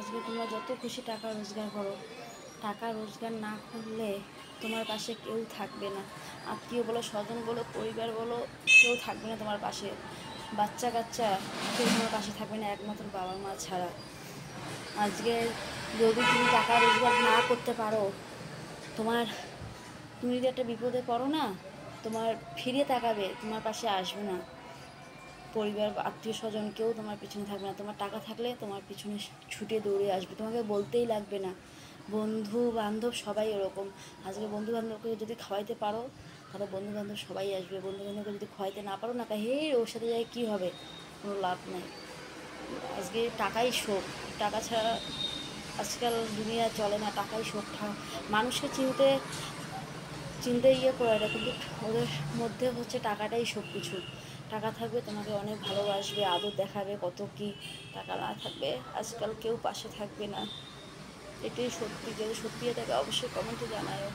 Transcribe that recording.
আজকে তোমরা যত খুশি টাকা রোজগার করো, টাকা রোজগার না করলে তোমার পাশে কেউ থাকবে না। আত্মীয় বলো, স্বজন বলো, পরিবার বলো, কেউ থাকবে না তোমার পাশে। বাচ্চা কাচ্চা কেউ তোমার পাশে থাকবে না একমাত্র বাবা মা ছাড়া। আজকে যদি তুমি টাকা রোজগার না করতে পারো, তোমার তুমি যদি একটা বিপদে পড়ো না, তোমার ফিরে তাকাবে, তোমার পাশে আসবে না। পরিবার বা আত্মীয় স্বজন কেউ তোমার পিছনে থাকবে না। তোমার টাকা থাকলে তোমার পিছনে ছুটে দৌড়ে আসবে, তোমাকে বলতেই লাগবে না। বন্ধু বান্ধব সবাই ওরকম। আজকে বন্ধু বান্ধবকে যদি খাওয়াইতে পারো, তাহলে বন্ধু বান্ধব সবাই আসবে। বন্ধু বান্ধবকে যদি খাওয়াইতে না পারো না, হে ওর সাথে যাই কী হবে, কোনো লাভ নেই। আজকে টাকাই শোক, টাকা ছাড়া আজকাল দুনিয়া চলে না। টাকাই শোক। মানুষকে চিনতে চিনতে করে না, কিন্তু ওদের মধ্যে হচ্ছে টাকাটাই সব কিছু। টাকা থাকবে তোমাকে অনেক ভালোবাসবে, আদর দেখাবে, কত কি। টাকা না থাকবে আজকাল কেউ পাশে থাকবে না। এটাই সত্যি। যদি সত্যি এটাকে অবশ্যই কমেন্টে জানায়।